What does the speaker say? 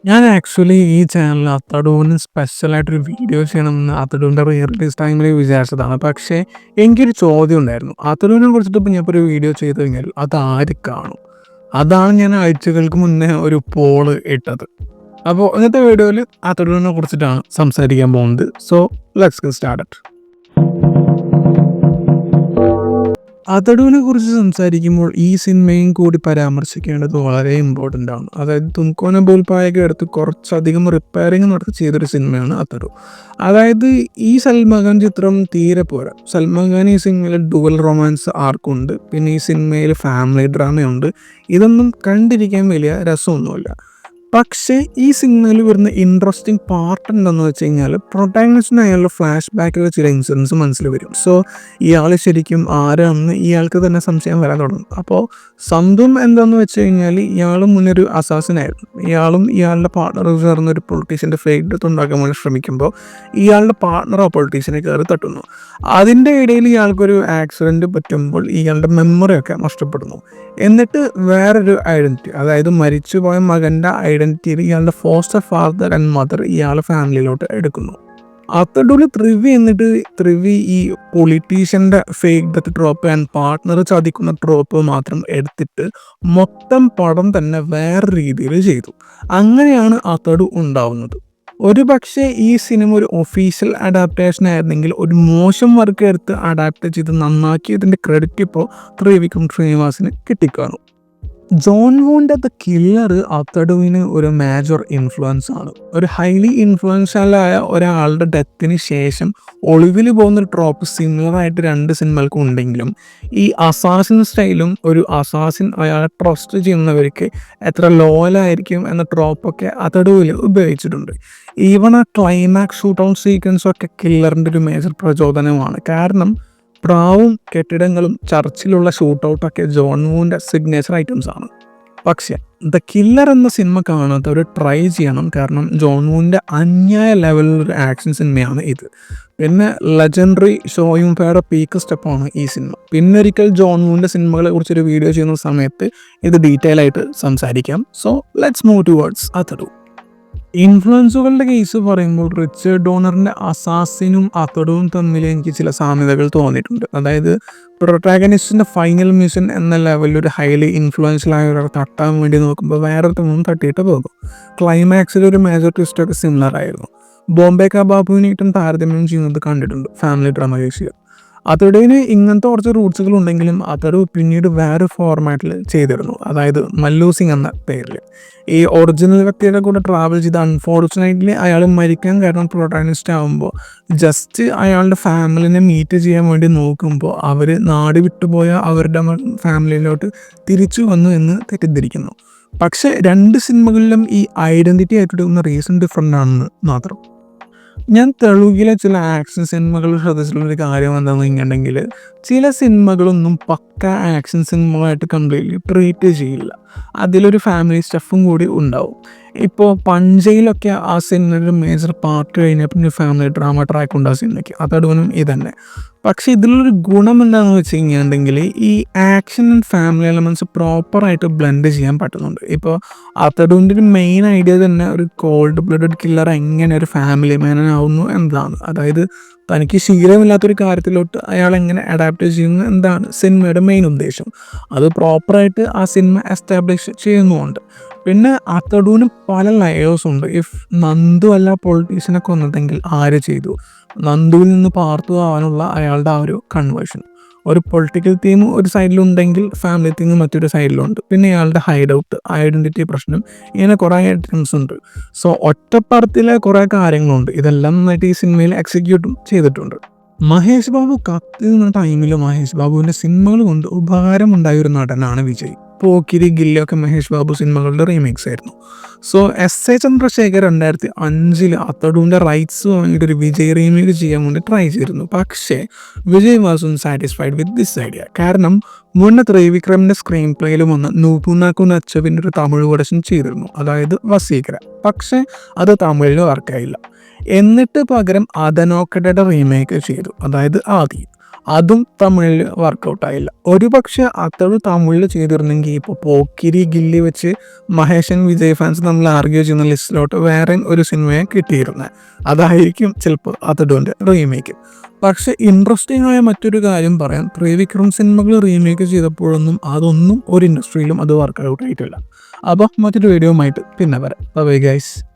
ഞാൻ ആക്ച്വലി ഈ ചാനലിൽ അത്തടൂന് സ്പെഷ്യലായിട്ടൊരു വീഡിയോ ചെയ്യണമെന്ന് അത്തടൂൻ്റെ റിയൽ റിലീസ് ടൈമിൽ വിചാരിച്ചതാണ്. പക്ഷേ എനിക്കൊരു ചോദ്യം ഉണ്ടായിരുന്നു. അത്തടൂനെ കുറിച്ചിട്ട് ഇപ്പോൾ ഞാനിപ്പോൾ ഒരു വീഡിയോ ചെയ്ത് കഴിഞ്ഞാൽ അത് ആര് കാണും? അതാണ് ഞാൻ ആഴ്ചകൾക്ക് മുന്നേ ഒരു പോള് ഇട്ടത്. അപ്പോൾ ഇന്നത്തെ വീഡിയോയിൽ അത്തടൂനെ കുറിച്ചിട്ടാണ് സംസാരിക്കാൻ പോകുന്നത്. So let's get started. അതടുവിനെ കുറിച്ച് സംസാരിക്കുമ്പോൾ ഈ സിനിമയും കൂടി പരാമർശിക്കേണ്ടത് വളരെ ഇമ്പോർട്ടൻ്റ് ആണ്. അതായത് തുംകോന ബോൽപായൊക്കെ എടുത്ത് കുറച്ചധികം റിപ്പയറിങ് നടത്തി ചെയ്തൊരു സിനിമയാണ് അതടു. അതായത് ഈ സൽമാൻ ഖാൻ ചിത്രം തീരെ പോരാ. സൽമാൻ ഖാൻ ഈ സിനിമയിൽ ഡുവൽ റൊമാൻസ് ആർക്കുണ്ട്, പിന്നെ ഈ സിനിമയിൽ ഫാമിലി ഡ്രാമയുണ്ട്. ഇതൊന്നും കണ്ടിരിക്കാൻ വലിയ രസമൊന്നുമില്ല. പക്ഷേ ഈ സിനിമയിൽ വരുന്ന ഇൻട്രസ്റ്റിംഗ് പാർട്ട് എന്താണെന്ന് വെച്ച് കഴിഞ്ഞാൽ പ്രൊട്ടാഗണിസ്റ്റിന് അയാളുടെ ഫ്ലാഷ് ബാക്കിൽ ചില ഇൻസിഡൻസ് മനസ്സിൽ വരും. സോ ഇയാൾ ശരിക്കും ആരാണെന്ന് ഇയാൾക്ക് തന്നെ സംശയം വരാൻ തുടങ്ങും. അപ്പോൾ സംഭവം എന്താണെന്ന് വെച്ച് കഴിഞ്ഞാൽ ഇയാൾ മുന്നേ ഒരു അസാസിനായിരുന്നു. ഇയാളും ഇയാളുടെ പാർട്ണർ ചേർന്ന് ഒരു പൊളിറ്റീഷ്യൻ്റെ ഫേക്ക് ഡെത്ത് ഉണ്ടാക്കാൻ വേണ്ടി ശ്രമിക്കുമ്പോൾ ഇയാളുടെ പാർട്ണർ ആ പൊളിറ്റീഷ്യനെ കയറി തട്ടുന്നു. അതിൻ്റെ ഇടയിൽ ഇയാൾക്കൊരു ആക്സിഡൻറ്റ് പറ്റുമ്പോൾ ഇയാളുടെ മെമ്മറിയൊക്കെ നഷ്ടപ്പെടുന്നു. എന്നിട്ട് വേറൊരു ഐഡൻറ്റിറ്റി, അതായത് മരിച്ചുപോയ മകൻ്റെ ഐഡൻറ്റിറ്റിയിൽ ഇയാളുടെ ഫോസ്റ്റർ ഫാദർ ആൻഡ് മദർ ഇയാളുടെ ഫാമിലിയിലോട്ട് എടുക്കുന്നു. അത്തടൂല് ത്രിവി ഈ പൊളിറ്റീഷ്യൻ്റെ fake death trope and partner ചതിക്കുന്ന ട്രോപ്പ് മാത്രം എടുത്തിട്ട് മൊത്തം പടം തന്നെ വേറെ രീതിയിൽ ചെയ്തു. അങ്ങനെയാണ് അത്തടു ഉണ്ടാവുന്നത്. ഒരു പക്ഷേ ഈ സിനിമ ഒരു ഒഫീഷ്യൽ അഡാപ്റ്റേഷൻ ആയിരുന്നെങ്കിൽ ഒരു മോശം വർക്ക് എടുത്ത് അഡാപ്റ്റ് ചെയ്ത് നന്നാക്കിയതിൻ്റെ ക്രെഡിറ്റ് ഇപ്പോൾ ത്രിവിക്രം ശ്രീനിവാസിന് കിട്ടിക്കാണും. ജോൺ വൂൻ്റെ ദ കില്ലർ അത്തടുവിന് ഒരു മേജർ ഇൻഫ്ലുവൻസ് ആണ്. ഒരു ഹൈലി ഇൻഫ്ലുവൻഷ്യലായ ഒരാളുടെ ഡെത്തിന് ശേഷം ഒളിവിൽ പോകുന്ന ട്രോപ്പ് സിമിലറായിട്ട് രണ്ട് സിനിമകൾക്കും ഉണ്ടെങ്കിലും ഈ അസാസിൻ സ്റ്റൈലും ഒരു അസാസിൻ അയാളെ ട്രസ്റ്റ് ചെയ്യുന്നവർക്ക് എത്ര ലോയലായിരിക്കും എന്ന ട്രോപ്പൊക്കെ അത്തടുവിൽ ഉപയോഗിച്ചിട്ടുണ്ട്. ഈവൺ ആ ക്ലൈമാക്സ് ഷൂട്ട് ഔട്ട് സീക്വൻസും ഒക്കെ കില്ലറിൻ്റെ ഒരു മേജർ പ്രചോദനമാണ്. കാരണം പ്രാവും കെട്ടിടങ്ങളും ചർച്ചിലുള്ള ഷൂട്ടൗട്ടൊക്കെ ജോൺ വൂൻ്റെ സിഗ്നേച്ചർ ഐറ്റംസ് ആണ്. പക്ഷേ ദ കില്ലർ എന്ന സിനിമ കാണാത്തവർ ട്രൈ ചെയ്യണം. കാരണം ജോൺ വൂൻ്റെ അന്യായ ലെവലിലൊരു ആക്ഷൻ സിനിമയാണ് ഇത്. പിന്നെ ലെജൻഡറി ഷോയും പേരുടെ പീക്ക് സ്റ്റെപ്പാണ് ഈ സിനിമ. പിന്നൊരിക്കൽ ജോൺ വൂൻ്റെ സിനിമകളെ കുറിച്ചൊരു വീഡിയോ ചെയ്യുന്ന സമയത്ത് ഇത് ഡീറ്റെയിൽ ആയിട്ട് സംസാരിക്കാം. So let's move towards Athadu. ഇൻഫ്ലുവൻസുകളുടെ കേസ് പറയുമ്പോൾ റിച്ചർഡ് ഡോണറിൻ്റെ അസാസിനും അത്തടുവും തമ്മിൽ എനിക്ക് ചില സാമ്യതകൾ തോന്നിയിട്ടുണ്ട്. അതായത് പ്രൊട്ടാഗണിസ്റ്റിൻ്റെ ഫൈനൽ മിഷൻ എന്ന ലെവലിൽ ഒരു ഹൈലി ഇൻഫ്ലുവൻഷ്യലായ ഒരാൾ തട്ടാൻ വേണ്ടി നോക്കുമ്പോൾ വേറൊരുത്തൊന്നും തട്ടിയിട്ട് പോകും. ക്ലൈമാക്സിൽ ഒരു മേജർ ട്വിസ്റ്റൊക്കെ സിമിലർ ആയിരുന്നു. ബോംബെ കാ ബാബുവിനായിട്ടും താരതമ്യം ചെയ്യുന്നത് കണ്ടിട്ടുണ്ട് ഫാമിലി ഡ്രാമ കേസിൽ. അതടേന് ഇങ്ങനത്തെ കുറച്ച് റൂട്ട്സുകൾ ഉണ്ടെങ്കിലും അതടു പിന്നീട് വേറെ ഫോർമാറ്റിൽ ചെയ്തിരുന്നു. അതായത് മല്ലു സിംഗ് എന്ന പേരിൽ ഈ ഒറിജിനൽ വ്യക്തിയുടെ കൂടെ ട്രാവൽ ചെയ്ത് അൺഫോർച്ചുനേറ്റ്ലി അയാൾ മരിക്കാൻ കാരണം പ്രൊട്ടാഗണിസ്റ്റ് ആകുമ്പോൾ ജസ്റ്റ് അയാളുടെ ഫാമിലിനെ മീറ്റ് ചെയ്യാൻ വേണ്ടി നോക്കുമ്പോൾ അവർ നാട് വിട്ടുപോയ അവരുടെ ഫാമിലിയിലോട്ട് തിരിച്ചു വന്നു എന്ന് തെറ്റിദ്ധരിക്കുന്നു. പക്ഷേ രണ്ട് സിനിമകളിലും ഈ ഐഡൻറ്റിറ്റി ആയിട്ടെടുക്കുന്ന റീസൺ ഡിഫറെൻ്റ് ആണെന്ന് മാത്രം. ഞാൻ തെലുങ്കിലെ ചില ആക്ഷൻ സിനിമകൾ ശ്രദ്ധിച്ചിട്ടുള്ളൊരു കാര്യം എന്താണെന്ന് വെച്ചിട്ടുണ്ടെങ്കിൽ ചില സിനിമകളൊന്നും പക്ക ആക്ഷൻ സിനിമകളായിട്ട് കംപ്ലീറ്റ്ലി ട്രീറ്റ് ചെയ്യില്ല. അതിലൊരു ഫാമിലി സ്റ്റഫും കൂടി ഉണ്ടാവും. ഇപ്പോൾ പഞ്ചയിലൊക്കെ ആ സിനിമയുടെ മേജർ പാർട്ട് കഴിഞ്ഞാൽ പിന്നെ ഫാമിലി ഡ്രാമ ട്രാക്ക് ഉണ്ട് ആ സിനിമയ്ക്ക്. അതടുവനും ഇതന്നെ. പക്ഷേ ഇതിലൊരു ഗുണം എന്താണെന്ന് വെച്ച് കഴിഞ്ഞിട്ടുണ്ടെങ്കിൽ ഈ ആക്ഷൻ ആൻഡ് ഫാമിലി എലമെൻറ്റ്സ് പ്രോപ്പറായിട്ട് ബ്ലെൻഡ് ചെയ്യാൻ പറ്റുന്നുണ്ട്. ഇപ്പോൾ അതടുവിൻ്റെ ഒരു മെയിൻ ഐഡിയ തന്നെ ഒരു കോൾഡ് ബ്ലഡഡ് കില്ലർ എങ്ങനെ ഒരു ഫാമിലി മാനാവുന്നു എന്നതാണ്. അതായത് തനിക്ക് ശീലമില്ലാത്തൊരു കാര്യത്തിലോട്ട് അയാൾ എങ്ങനെ അഡാപ്റ്റ് ചെയ്യുന്നു എന്താണ് സിനിമയുടെ മെയിൻ ഉദ്ദേശം. അത് പ്രോപ്പറായിട്ട് ആ സിനിമ എസ്റ്റാബ്ലിഷ് ചെയ്യുന്നുമുണ്ട്. പിന്നെ അത്തടൂന് പല ലെയേഴ്സ് ഉണ്ട്. ഇഫ് നന്ദു അല്ല പൊളിറ്റീഷ്യനെ കൊന്നതെങ്കിൽ ആര് ചെയ്തു? നന്ദുവിൽ നിന്ന് പാർത്തു ആവാനുള്ള അയാളുടെ ആ ഒരു കൺവേർഷൻ. ഒരു പൊളിറ്റിക്കൽ തീം ഒരു സൈഡിലുണ്ടെങ്കിൽ ഫാമിലി തീം മറ്റൊരു സൈഡിലുണ്ട്. പിന്നെ ഇയാളുടെ ഹൈഡ് ഔട്ട്, ഐഡൻറ്റിറ്റി പ്രശ്നം, ഇങ്ങനെ കുറേ ഐറ്റംസ് ഉണ്ട്. സോ ഒറ്റപ്പടത്തിലെ കുറേ കാര്യങ്ങളുണ്ട്. ഇതെല്ലാം നന്നായിട്ട് ഈ സിനിമയിൽ എക്സിക്യൂട്ടും ചെയ്തിട്ടുണ്ട്. മഹേഷ് ബാബു കത്തിരുന്ന ടൈമിൽ മഹേഷ് ബാബുവിൻ്റെ സിനിമകൾ കൊണ്ട് ഉപകാരമുണ്ടായ ഒരു നടനാണ് വിജയ്. പോക്കിരി, ഗില്ലൊക്കെ മഹേഷ് ബാബു സിനിമകളുടെ റീമേക്സ് ആയിരുന്നു. സോ എസ് എ ചന്ദ്രശേഖർ 2005 അത്തടുവിൻ്റെ റൈറ്റ്സ് വാങ്ങിയിട്ട് ഒരു വിജയ് റീമേക്ക് ചെയ്യാൻ വേണ്ടി ട്രൈ ചെയ്തിരുന്നു. പക്ഷേ Vijay was satisfied with this idea. കാരണം മുന്നേ ത്രിവിക്രമിൻ്റെ സ്ക്രീൻ പ്ലേയിലും വന്ന് നൂപുനാക്കു നച്ചവിൻ്റെ ഒരു തമിഴ് വേർഷൻ ചെയ്തിരുന്നു, അതായത് വസീകര. പക്ഷേ അത് തമിഴിൽ വർക്കായില്ല. എന്നിട്ട് പകരം അതനോക്കടയുടെ റീമേക്ക് ചെയ്തു, അതായത് ആദി. അതും തമിഴിൽ വർക്കൗട്ടായില്ല. ഒരുപക്ഷെ അത്തഴു തമിഴിൽ ചെയ്തിരുന്നെങ്കിൽ ഇപ്പോൾ പോക്കിരി ഗില്ലി വെച്ച് മഹേഷൻ വിജയ് ഫാൻസ് നമ്മൾ ആർഗ്യൂ ചെയ്യുന്ന ലിസ്റ്റിലോട്ട് വേറെ ഒരു സിനിമയെ കിട്ടിയിരുന്നത്. അതായിരിക്കും ചിലപ്പോൾ അത്തടുവിൻ്റെ റീമേക്ക്. പക്ഷെ ഇൻട്രസ്റ്റിംഗ് ആയ മറ്റൊരു കാര്യം പറയാം, ത്രിവിക്രം സിനിമകൾ റീമേക്ക് ചെയ്തപ്പോഴൊന്നും അതൊന്നും ഒരു ഇൻഡസ്ട്രിയിലും അത് വർക്കൗട്ട് ആയിട്ടില്ല. അപ്പോൾ മറ്റൊരു വീഡിയോ ആയിട്ട് പിന്നെ വരാം. Bye guys.